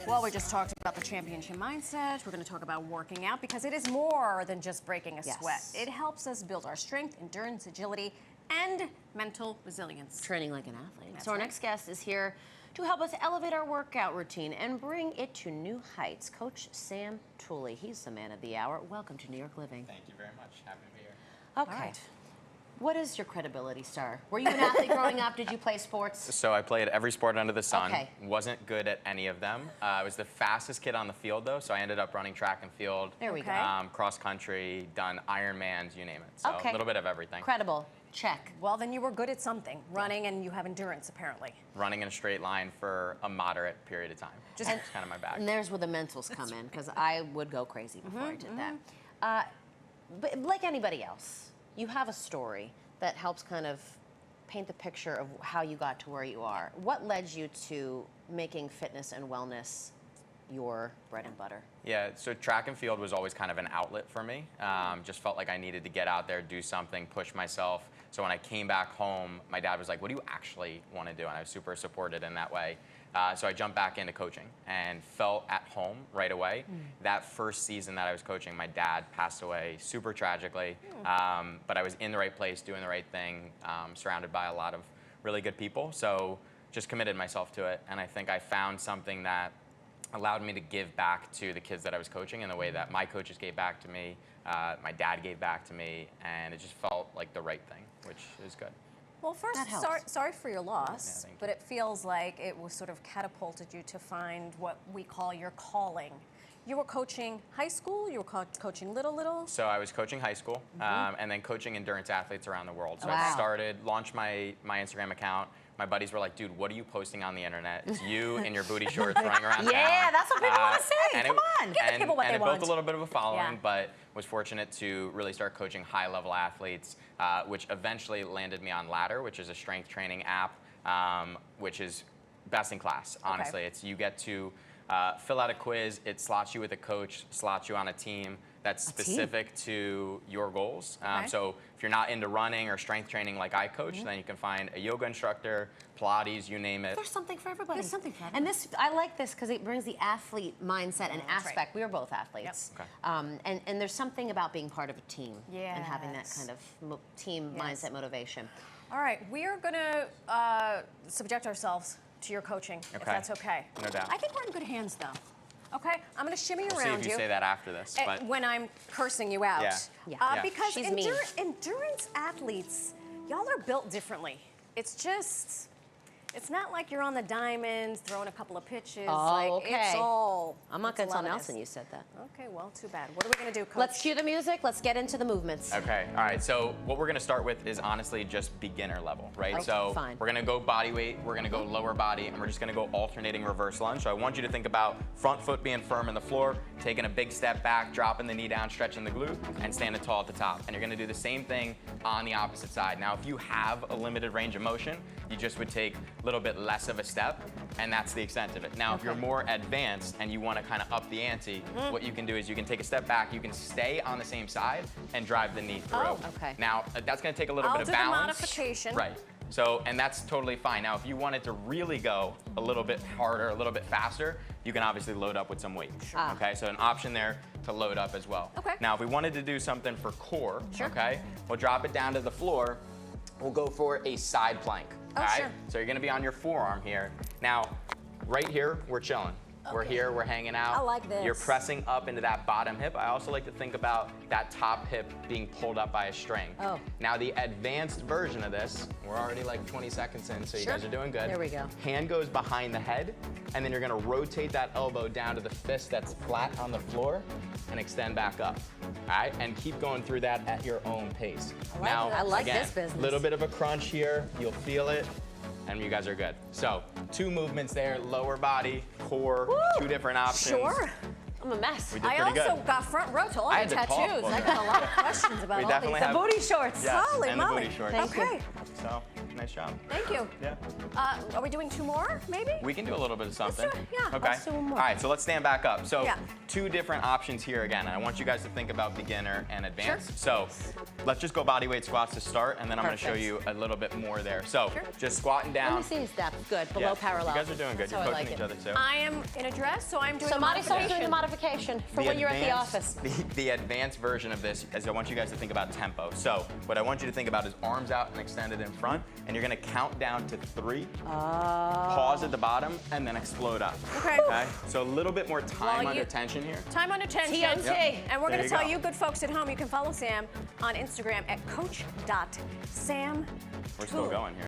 Well, we just talked about the championship mindset. We're going to talk about working out because it is more than just breaking a sweat. It helps us build our strength, endurance, agility, and mental resilience. Training like an athlete. That's so our right. next guest is here to help us elevate our workout routine and bring it to new heights. Coach Sam Tooley. He's the man of the hour. Welcome to New York Living. Thank you very much. Happy to be here. Okay. All right. What is your credibility, star? Were you an athlete growing up? Did you play sports? So I played every sport under the sun. Okay. Wasn't good at any of them. I was the fastest kid on the field, though, so I ended up running track and field. There we go. Cross country, done Ironmans, you name it. So Okay. a little bit of everything. Credible. Check. Well, then you were good at something, running, and you have endurance, apparently. Running in a straight line for a moderate period of time. Just kind of my bag. And there's where the mentals come in, because I would go crazy before I did that. But like anybody else, you have a story that helps kind of paint the picture of how you got to where you are. What led you to making fitness and wellness your bread and butter? Yeah, so track and field was always kind of an outlet for me. Just felt like I needed to get out there, do something, push myself. So when I came back home, my dad was like, what do you actually want to do? And I was super supported in that way. So I jumped back into coaching and felt at home right away. That first season that I was coaching, my dad passed away super tragically. But I was in the right place, doing the right thing, surrounded by a lot of really good people. So just committed myself to it. And I think I found something that allowed me to give back to the kids that I was coaching in the way that my coaches gave back to me, my dad gave back to me, and it just felt like the right thing, which is good. Well, first, That helps. sorry for your loss, thank you. but it feels like it was sort of catapulted you to find what we call your calling. You were coaching high school, you were coaching little? So I was coaching high school, and then coaching endurance athletes around the world. So Wow. I launched my Instagram account. My buddies were like, dude, what are you posting on the internet? It's you in your booty shorts running around town. Yeah, that's what people want to say. And Come on. Give the people what they it want. built a little bit of a following, Yeah. but was fortunate to really start coaching high-level athletes, which eventually landed me on Ladder, which is a strength training app, which is best in class, honestly. It's you get to fill out a quiz, it slots you with a coach, slots you on a team that's specific to your goals. So if you're not into running or strength training like I coach, then you can find a yoga instructor, Pilates, you name it. There's something for everybody. There's something for And this, I like this because it brings the athlete mindset and That's right. aspect. We are both athletes. Yep. Okay. And there's something about being part of a team and having that Yes. kind of team Yes. mindset motivation. All right, we are going to subject ourselves to your coaching, if that's okay. No doubt. I think we're in good hands, though. Okay, I'm going to shimmy We'll see around if you say that after this. But when I'm cursing you out. Yeah. Yeah. Because She's mean. endurance athletes, y'all are built differently. It's just, it's not like you're on the diamonds throwing a couple of pitches. Oh, like, okay. It's all. I'm not going to tell Pilates. Nelson you said that. Okay, well, too bad. What are we going to do, Coach? Let's cue the music. Let's get into the movements. Okay, all right, so what we're gonna start with is honestly just beginner level, right? Okay, so fine. we're gonna go body weight, we're gonna go lower body, and we're just gonna go alternating reverse lunge. So I want you to think about front foot being firm in the floor, taking a big step back, dropping the knee down, stretching the glute, and standing tall at the top. And you're gonna do the same thing on the opposite side. Now, if you have a limited range of motion, you just would take a little bit less of a step, and that's the extent of it. Now, if you're more advanced and you wanna kind of up the ante, what you can do is you can take a step back, you can stay on the same side and drive the knee through. Oh, okay. Now, that's gonna take a little I'll bit of do the balance. modification. Right. So, and that's totally fine. Now, if you wanted to really go a little bit harder, a little bit faster, you can obviously load up with some weight. Okay, so an option there to load up as well. Okay. Now, if we wanted to do something for core, okay, we'll drop it down to the floor. We'll go for a side plank. Oh, all right? sure. So you're gonna be on your forearm here. Now, right here, we're chilling. We're here, we're hanging out. I like this. You're pressing up into that bottom hip. I also like to think about that top hip being pulled up by a string. Oh. Now the advanced version of this, we're already like 20 seconds in, so you guys are doing good. There we go. Hand goes behind the head, and then you're gonna rotate that elbow down to the fist that's flat on the floor and extend back up. All right, and keep going through that at your own pace. Now, I like again, this business. little bit of a crunch here, you'll feel it, and you guys are good. So, 2 movements there, lower body, core, 2 different options. Sure. I'm a mess. We did I pretty also good. got front row to all I the had to talk tattoos. while I got a lot of questions about We all definitely these. have- Booty shorts. Yes, Holy and moly. the booty shorts. Thank you. Okay. So, Nice job. Thank you. Yeah. Are we doing 2 more, maybe? We can do a little bit of something. Let's do it, yeah. Okay. Let's do one more. All right, so let's stand back up. So Yeah. 2 different options here again. And I want you guys to think about beginner and advanced. Sure. So let's just go bodyweight squats to start, and then I'm going to show Perfect. you a little bit more there. So Sure. just squatting down. Let me see his depth. Good, below Yeah. parallel. You guys are doing good. That's You're how I coaching like each it. other too. I am in a dress, so I'm doing So a Marty's doing the modification. modification for when you're at the office. The advanced version of this is I want you guys to think about tempo. So what I want you to think about is arms out and extended in front, and you're going to count down to 3, pause at the bottom, and then explode up. Okay. So a little bit more time While under you- tension here. Time under tension. TNT. Yep. And we're There going to you tell go. you good folks at home, you can follow Sam on Instagram at coach.sam. We're still going here.